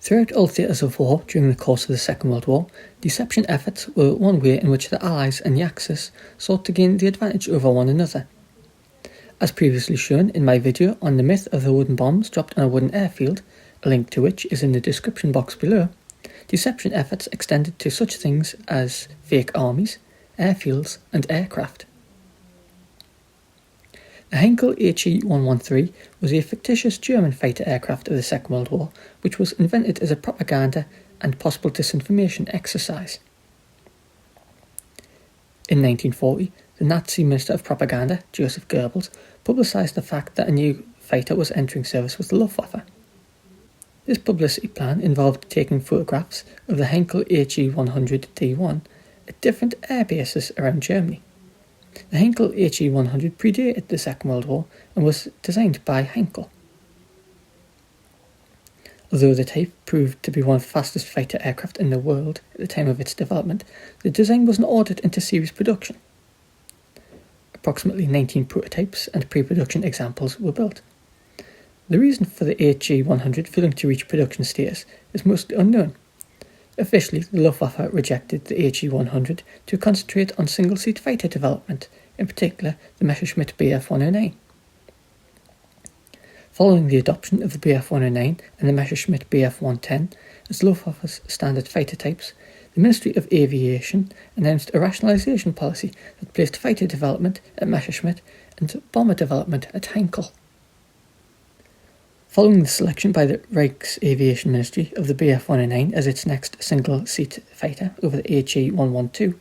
Throughout all theatres of war during the course of the Second World War, deception efforts were one way in which the Allies and the Axis sought to gain the advantage over one another. As previously shown in my video on the myth of the wooden bombs dropped on a wooden airfield, a link to which is in the description box below, deception efforts extended to such things as fake armies, airfields and aircraft. The Heinkel He-113 was a fictitious German fighter aircraft of the Second World War, which was invented as a propaganda and possible disinformation exercise. In 1940, the Nazi Minister of Propaganda, Joseph Goebbels, publicised the fact that a new fighter was entering service with the Luftwaffe. This publicity plan involved taking photographs of the Heinkel He-113 at different air bases around Germany. The Heinkel He-100 predated the Second World War and was designed by Heinkel. Although the type proved to be one of the fastest fighter aircraft in the world at the time of its development, the design wasn't ordered into series production. Approximately 19 prototypes and pre-production examples were built. The reason for the He-100 failing to reach production status is mostly unknown. Officially, the Luftwaffe rejected the He-100 to concentrate on single-seat fighter development, in particular the Messerschmitt Bf-109. Following the adoption of the Bf-109 and the Messerschmitt Bf-110 as Luftwaffe's standard fighter types, the Ministry of Aviation announced a rationalisation policy that placed fighter development at Messerschmitt and bomber development at Heinkel. Following the selection by the Reich's Aviation Ministry of the Bf-109 as its next single-seat fighter over the He-112,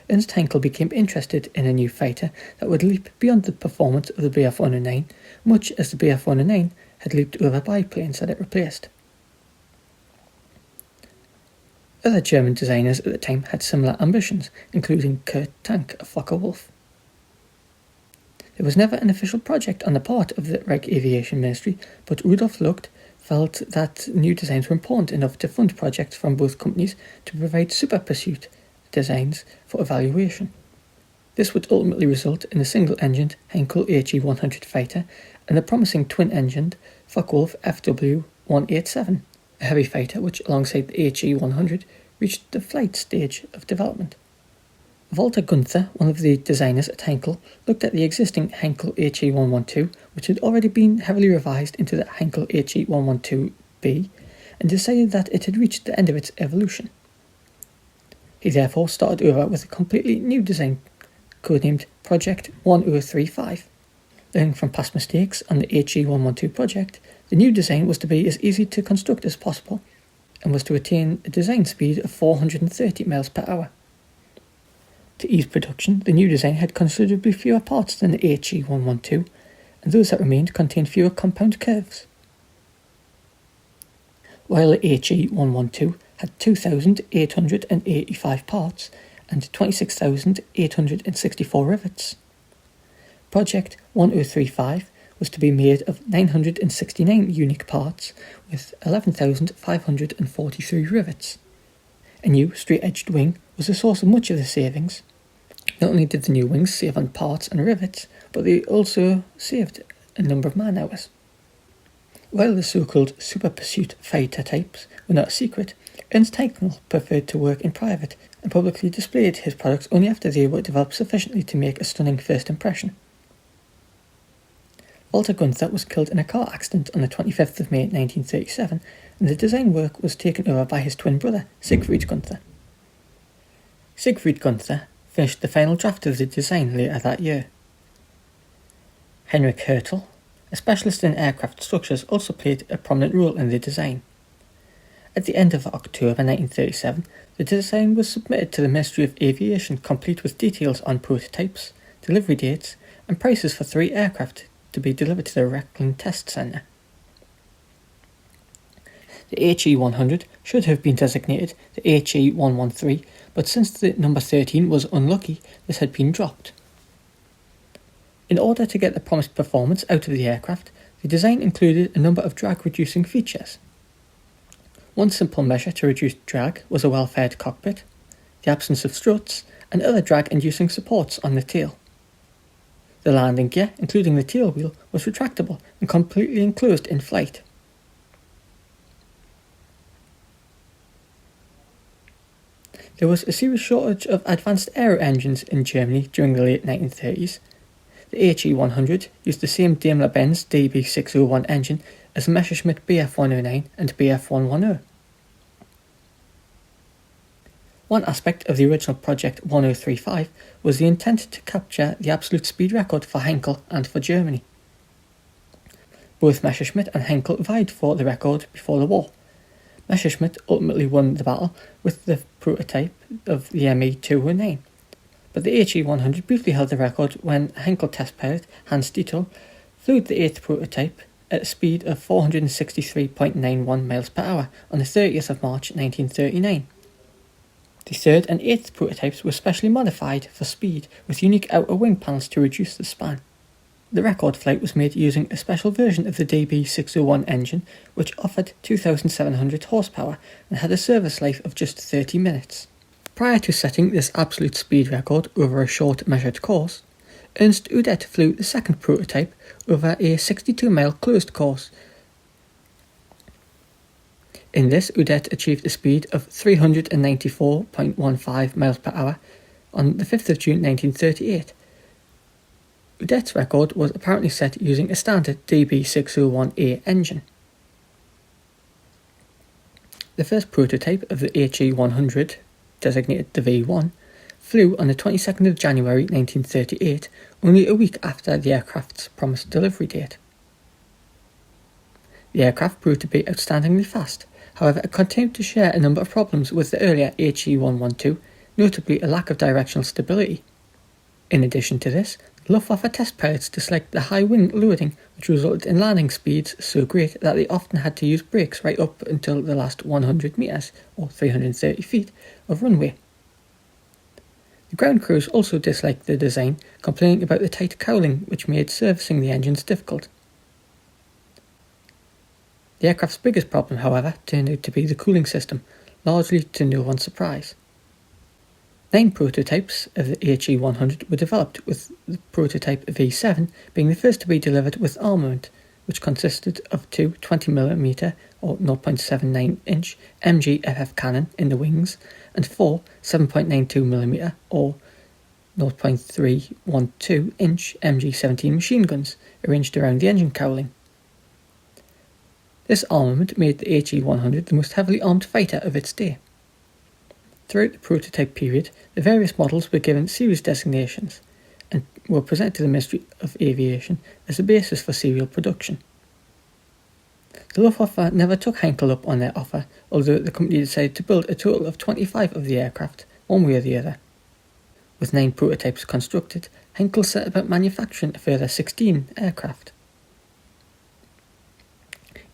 Ernst Heinkel became interested in a new fighter that would leap beyond the performance of the Bf-109, much as the Bf-109 had leaped over biplanes that it replaced. Other German designers at the time had similar ambitions, including Kurt Tank of Focke-Wulf. There was never an official project on the part of the Reich Aviation Ministry, but Rudolf Lucht felt that new designs were important enough to fund projects from both companies to provide super pursuit designs for evaluation. This would ultimately result in a single-engined Heinkel He-100 fighter and the promising twin-engined Focke-Wulf FW-187, a heavy fighter which, alongside the He-100, reached the flight stage of development. Walter Gunther, one of the designers at Heinkel, looked at the existing Heinkel He-112, which had already been heavily revised into the Heinkel He-112B, and decided that it had reached the end of its evolution. He therefore started over with a completely new design, codenamed Project 1035. Learning from past mistakes on the He-112 project, the new design was to be as easy to construct as possible, and was to attain a design speed of 430 miles per hour. To ease production, the new design had considerably fewer parts than the He-112, and those that remained contained fewer compound curves. While the He-112 had 2,885 parts and 26,864 rivets. Project 1035 was to be made of 969 unique parts with 11,543 rivets. A new straight-edged wing was the source of much of the savings. Not only did the new wings save on parts and rivets, but they also saved a number of man-hours. While the so-called super pursuit fighter types were not a secret, Ernst Heinkel preferred to work in private and publicly displayed his products only after they were developed sufficiently to make a stunning first impression. Walter Gunther was killed in a car accident on the 25th of May 1937, and the design work was taken over by his twin brother, Siegfried Gunther. Siegfried Gunther finished the final draft of the design later that year. Heinrich Hertel, a specialist in aircraft structures, also played a prominent role in the design. At the end of October 1937, the design was submitted to the Ministry of Aviation complete with details on prototypes, delivery dates, and prices for 3 aircraft to be delivered to the Rechlin Test Centre. The He-100 should have been designated the He-113, but since the number 13 was unlucky, this had been dropped. In order to get the promised performance out of the aircraft, the design included a number of drag-reducing features. One simple measure to reduce drag was a well-fed cockpit, the absence of struts, and other drag-inducing supports on the tail. The landing gear, including the tail wheel, was retractable and completely enclosed in flight. There was a serious shortage of advanced aero engines in Germany during the late 1930s. The HE-100 used the same Daimler-Benz DB601 engine as the Messerschmitt Bf109 and Bf110. One aspect of the original Project 1035 was the intent to capture the absolute speed record for Heinkel and for Germany. Both Messerschmitt and Heinkel vied for the record before the war. Messerschmitt ultimately won the battle with the prototype of the Me-209, but the HE-100 briefly held the record when Heinkel test pilot Hans Dietl flew the 8th prototype at a speed of 463.91 miles per hour on the 30th of March 1939. The 3rd and 8th prototypes were specially modified for speed with unique outer wing panels to reduce the span. The record flight was made using a special version of the DB601 engine which offered 2,700 horsepower and had a service life of just 30 minutes. Prior to setting this absolute speed record over a short measured course, Ernst Udet flew the 2nd prototype over a 62-mile closed course. In this, Udet achieved a speed of 394.15 miles per hour on the 5th of June 1938. Udet's record was apparently set using a standard DB601A engine. The first prototype of the HE-100, designated the V1, flew on the 22nd of January 1938, only a week after the aircraft's promised delivery date. The aircraft proved to be outstandingly fast. However, it continued to share a number of problems with the earlier HE-112, notably a lack of directional stability. In addition to this, the Luftwaffe test pilots disliked the high wing loading, which resulted in landing speeds so great that they often had to use brakes right up until the last 100 metres, or 330 feet, of runway. The ground crews also disliked the design, complaining about the tight cowling which made servicing the engines difficult. The aircraft's biggest problem, however, turned out to be the cooling system, largely to no one's surprise. 9 prototypes of the HE-100 were developed, with the prototype V7 being the first to be delivered with armament, which consisted of 2 20mm or 0.79-inch MG-FF cannon in the wings and 4 7.92mm or 0.312-inch MG-17 machine guns arranged around the engine cowling. This armament made the HE-100 the most heavily armed fighter of its day. Throughout the prototype period, the various models were given series designations and were presented to the Ministry of Aviation as a basis for serial production. The Luftwaffe never took Heinkel up on their offer, although the company decided to build a total of 25 of the aircraft, one way or the other. With 9 prototypes constructed, Heinkel set about manufacturing a further 16 aircraft.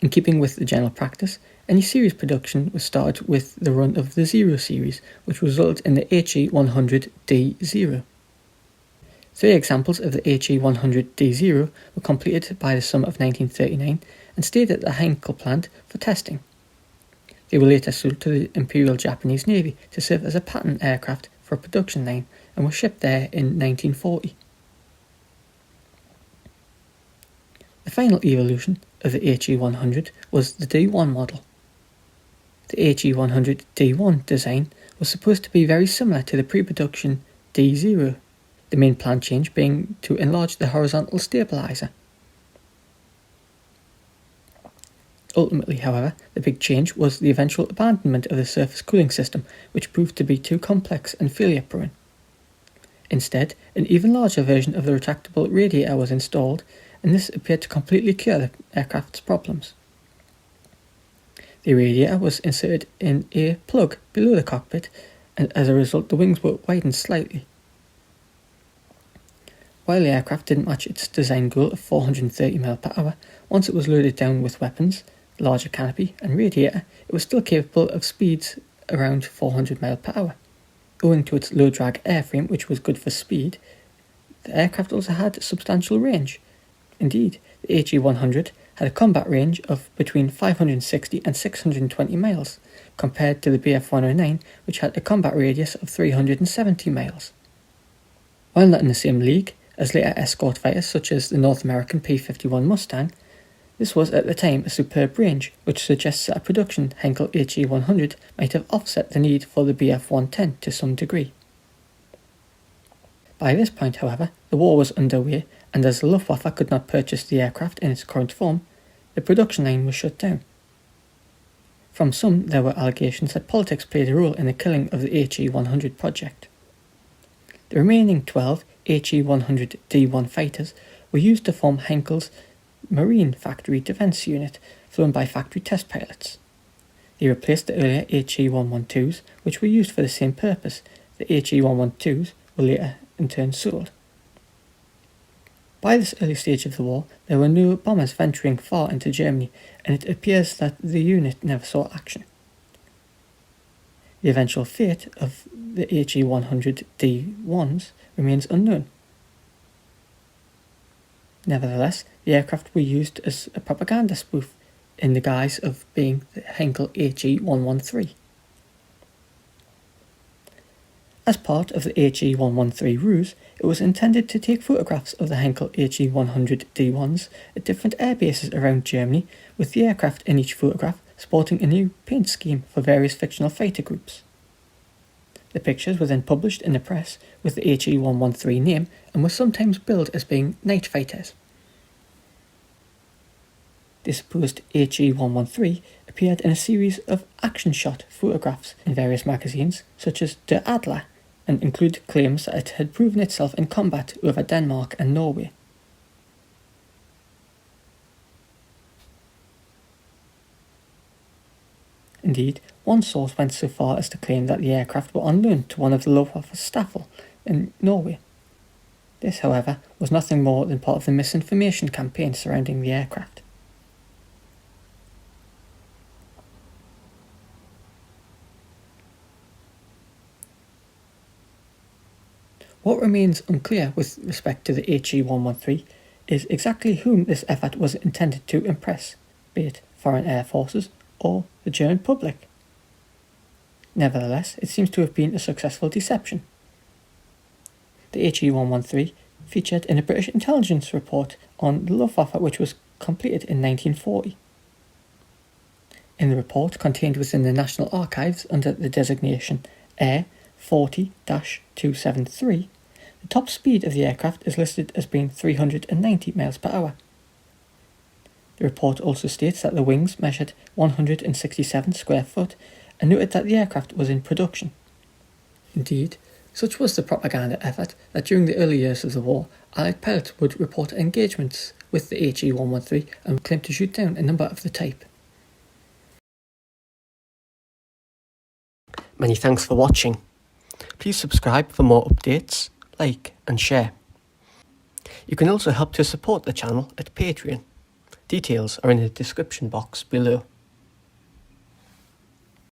In keeping with the general practice, any series production was started with the run of the 0 series, which resulted in the HE-100D0. 3 examples of the HE-100D0 were completed by the summer of 1939 and stayed at the Heinkel plant for testing. They were later sold to the Imperial Japanese Navy to serve as a pattern aircraft for a production line and were shipped there in 1940. The final evolution of the HE-100 was the D1 model. The HE-100 D1 design was supposed to be very similar to the pre-production D0, the main plan change being to enlarge the horizontal stabilizer. Ultimately, however, the big change was the eventual abandonment of the surface cooling system, which proved to be too complex and failure-prone. Instead, an even larger version of the retractable radiator was installed, and this appeared to completely cure the aircraft's problems. The radiator was inserted in a plug below the cockpit, and as a result the wings were widened slightly. While the aircraft didn't match its design goal of 430 mph, once it was loaded down with weapons, larger canopy and radiator, it was still capable of speeds around 400 mph. Owing to its low-drag airframe, which was good for speed, the aircraft also had substantial range. Indeed, the HE-100 had a combat range of between 560 and 620 miles, compared to the Bf109, which had a combat radius of 370 miles. While not in the same league as later escort fighters such as the North American P-51 Mustang, This was at the time a superb range, which suggests that a production Heinkel He-100 might have offset the need for the Bf-110 to some degree. By this point, however, the war was underway, and as the Luftwaffe could not purchase the aircraft in its current form, the production line was shut down. From some, there were allegations that politics played a role in the killing of the He-100 project. The remaining 12 He-100D1 fighters were used to form Heinkel's Marine Factory Defence Unit, flown by factory test pilots. They replaced the earlier He-112s, which were used for the same purpose. The He-112s were later in turn sold. By this early stage of the war, there were no bombers venturing far into Germany, and it appears that the unit never saw action. The eventual fate of the He-100D1s remains unknown. Nevertheless, the aircraft were used as a propaganda spoof in the guise of being the Heinkel He-113. As part of the He-113 ruse, it was intended to take photographs of the Heinkel He-100D1s at different air bases around Germany, with the aircraft in each photograph sporting a new paint scheme for various fictional fighter groups. The pictures were then published in the press with the He-113 name and were sometimes billed as being night fighters. The supposed He-113 appeared in a series of action shot photographs in various magazines such as Der Adler, and include claims that it had proven itself in combat over Denmark and Norway. Indeed, one source went so far as to claim that the aircraft were on loan to one of the Luftwaffe Staffel in Norway. This, however, was nothing more than part of the misinformation campaign surrounding the aircraft. What remains unclear with respect to the He-113 is exactly whom this effort was intended to impress, be it foreign air forces or the German public. Nevertheless, it seems to have been a successful deception. The He-113 featured in a British intelligence report on the Luftwaffe, which was completed in 1940. In the report contained within the National Archives under the designation Air 40-273, the top speed of the aircraft is listed as being 390 miles per hour. The report also states that the wings measured 167 square foot and noted that the aircraft was in production. Indeed, such was the propaganda effort that during the early years of the war, Allied pilots would report engagements with the He-113 and would claim to shoot down a number of the type. Many thanks for watching. Please subscribe for more updates, like and share. You can also help to support the channel at Patreon. Details are in the description box below.